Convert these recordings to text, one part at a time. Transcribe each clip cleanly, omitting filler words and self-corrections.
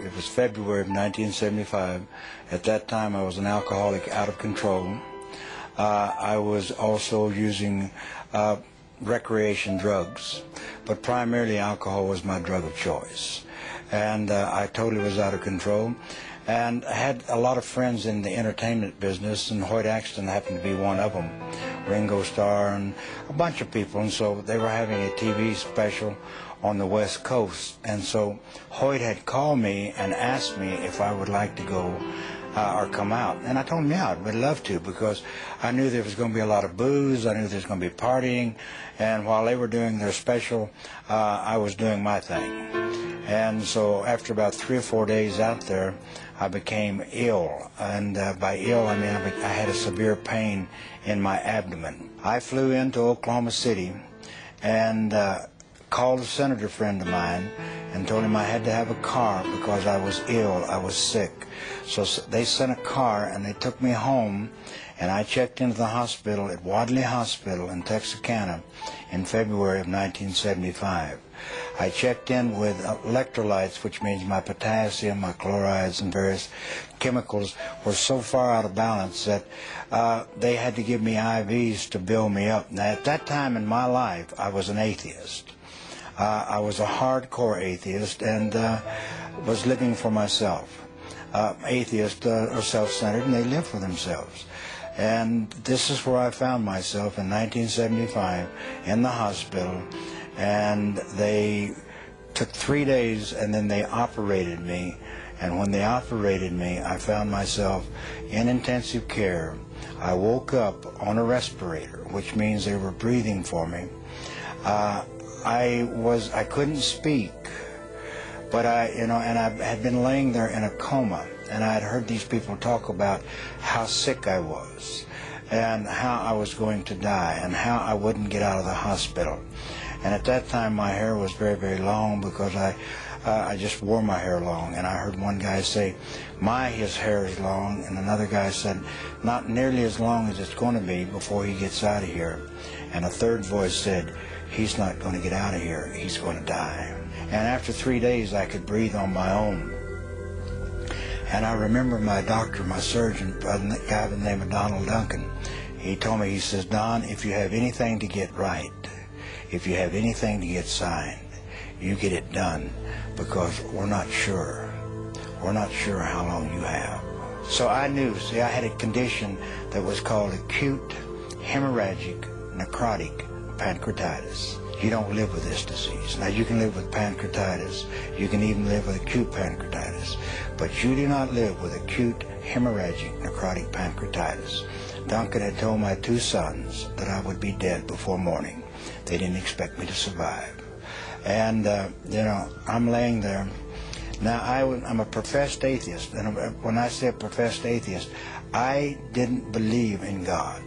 It was February of 1975. At that time, I was an alcoholic out of control. I was also using recreation drugs, but primarily alcohol was my drug of choice. And I totally was out of control. And I had a lot of friends in the entertainment business, and Hoyt Axton happened to be one of them. Ringo Starr and a bunch of people, and so they were having a TV special on the West Coast, and so Hoyt had called me and asked me if I would like to go or come out, and I told him, yeah, I'd love to, because I knew there was going to be a lot of booze, I knew there was going to be partying, and while they were doing their special, I was doing my thing. And so after about 3 or 4 days out there, I became ill, and by ill I mean I had a severe pain in my abdomen. I flew into Oklahoma City and called a senator friend of mine and told him I had to have a car because I was ill, I was sick. So they sent a car and they took me home, and I checked into the hospital at Wadley Hospital in Texarkana in February of 1975. I checked in with electrolytes, which means my potassium, my chlorides, and various chemicals were so far out of balance that they had to give me IVs to build me up. Now, at that time in my life, I was an atheist. I was a hardcore atheist and was living for myself. Atheists are self-centered, and they live for themselves. And this is where I found myself in 1975 in the hospital, and they took 3 days and then they operated me. And when they operated me, I found myself in intensive care. I woke up on a respirator, which means they were breathing for me. I couldn't speak, but I had been laying there in a coma, and I had heard these people talk about how sick I was and how I was going to die and how I wouldn't get out of the hospital. And at that time my hair was very, very long because I just wore my hair long. And I heard one guy say, his hair is long, and another guy said, not nearly as long as it's going to be before he gets out of here. And a third voice said, he's not going to get out of here, he's going to die. And after 3 days I could breathe on my own. And I remember my doctor, my surgeon, a guy by the name of Donald Duncan, he told me, he says, Don, if you have anything to get right, if you have anything to get signed, you get it done, because we're not sure. We're not sure how long you have. So I knew, see, I had a condition that was called acute hemorrhagic necrotic pancreatitis. You don't live with this disease. Now, you can live with pancreatitis. You can even live with acute pancreatitis. But you do not live with acute hemorrhagic necrotic pancreatitis. Duncan had told my 2 sons that I would be dead before morning. They didn't expect me to survive. And, I'm laying there. Now, I'm a professed atheist. And when I say professed atheist, I didn't believe in God.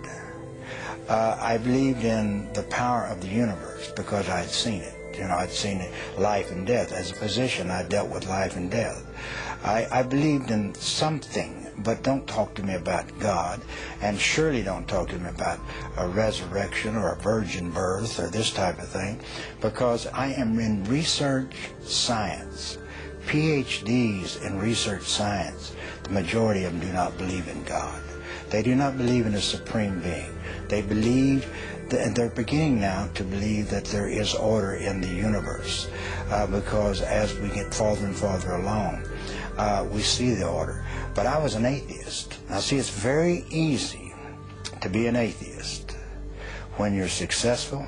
I believed in the power of the universe because I'd seen it. I'd seen it, life and death. As a physician, I dealt with life and death. I believed in something, but don't talk to me about God, and surely don't talk to me about a resurrection or a virgin birth or this type of thing, because I am in research science. PhDs in research science, the majority of them do not believe in God. They do not believe in a supreme being. They believe, and they're beginning now to believe that there is order in the universe, because as we get farther and farther along, we see the order. But I was an atheist. Now see, it's very easy to be an atheist when you're successful.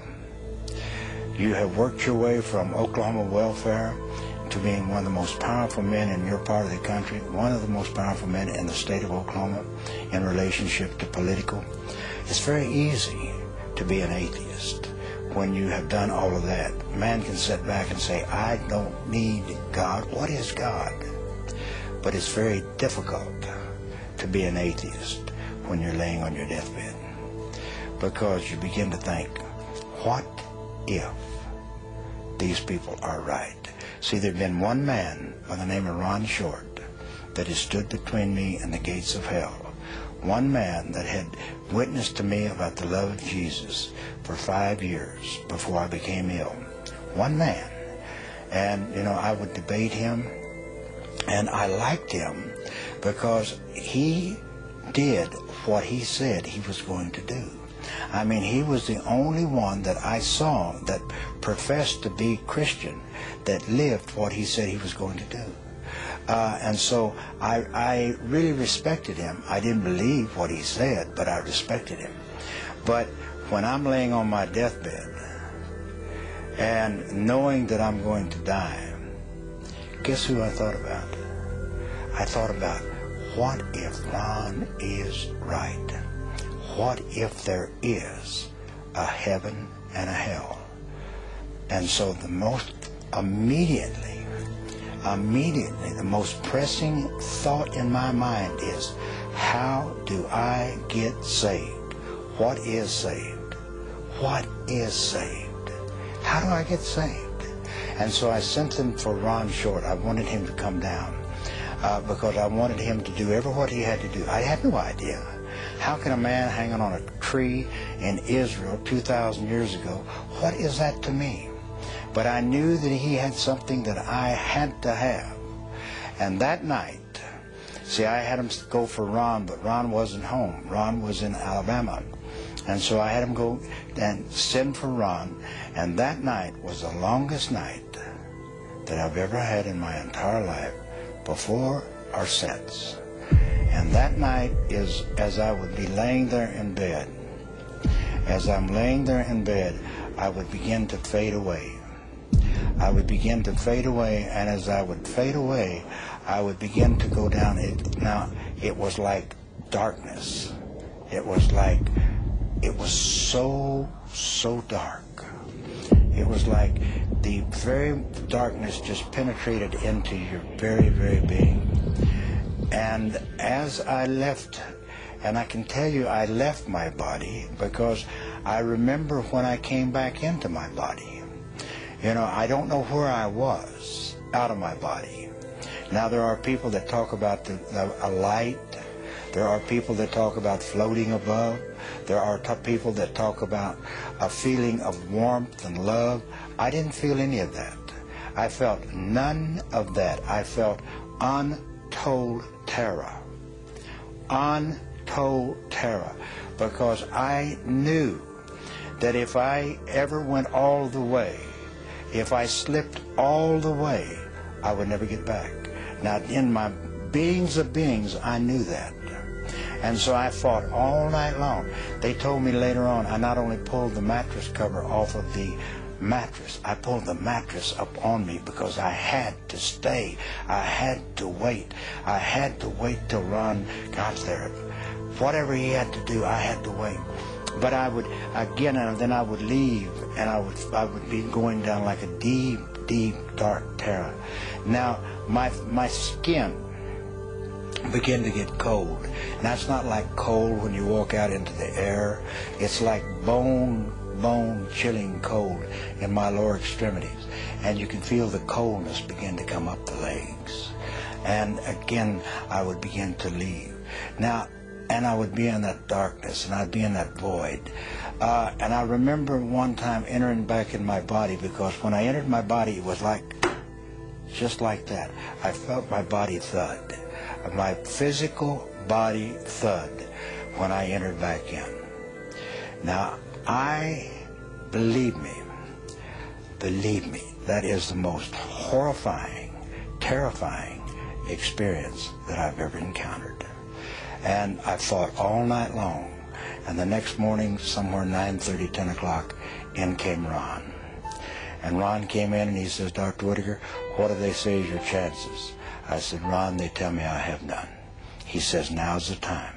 You have worked your way from Oklahoma welfare to being one of the most powerful men in your part of the country, one of the most powerful men in the state of Oklahoma in relationship to political. It's very easy to be an atheist when you have done all of that. A man can sit back and say, I don't need God. What is God? But it's very difficult to be an atheist when you're laying on your deathbed, because you begin to think, what if these people are right? See, there'd been one man by the name of Ron Short that has stood between me and the gates of hell. One man that had witnessed to me about the love of Jesus for 5 years before I became ill. One man. And, I would debate him, And I liked him because he did what he said he was going to do. I mean, he was the only one that I saw that professed to be Christian, that lived what he said he was going to do. And so I really respected him. I didn't believe what he said, but I respected him. But when I'm laying on my deathbed and knowing that I'm going to die, guess who I thought about? I thought about, what if Ron is right? What if there is a heaven and a hell? And so the most immediately, the most pressing thought in my mind is, how do I get saved? What is saved? What is saved? How do I get saved? And so I sent them for Ron Short. I wanted him to come down because I wanted him to do what he had to do. I had no idea. How can a man hanging on a tree in Israel 2,000 years ago, what is that to me? But I knew that he had something that I had to have. And that night, see, I had him go for Ron, but Ron wasn't home. Ron was in Alabama. And so I had him go and send for Ron. And that night was the longest night that I've ever had in my entire life, before or since. And that night is, as I would be laying there in bed, as I'm laying there in bed, I would begin to fade away. I would begin to fade away, and as I would fade away, I would begin to go down. Now, it was like darkness. It was so dark. It was like the very darkness just penetrated into your very, very being. And as I left, and I can tell you I left my body because I remember when I came back into my body. You know, I don't know where I was out of my body. Now, there are people that talk about a light. There are people that talk about floating above. There are people that talk about a feeling of warmth and love. I didn't feel any of that. I felt none of that. I felt untold terror. Untold terror. Because I knew that if I ever went all the way, if I slipped all the way, I would never get back. Now, in my beings of beings, I knew that. And so I fought all night long. They told me later on, I not only pulled the mattress cover off of the mattress, I pulled the mattress up on me because I had to stay. I had to wait. I had to wait till Ron got there. Whatever he had to do, I had to wait. But I would, again, and then I would leave, and I would be going down like a deep, deep, dark terror. Now, my skin began to get cold. And that's not like cold when you walk out into the air. It's like bone chilling cold in my lower extremities. And you can feel the coldness begin to come up the legs. And again, I would begin to leave. Now, and I would be in that darkness, and I'd be in that void. And I remember one time entering back in my body, because when I entered my body, it was like, just like that. I felt my body thud. My physical body thud when I entered back in. Now, believe me, that is the most horrifying, terrifying experience that I've ever encountered. And I fought all night long. And the next morning, somewhere 9:30, 10 o'clock, in came Ron. And Ron came in and he says, Dr. Whittaker, what do they say is your chances? I said, Ron, they tell me I have none. He says, now's the time.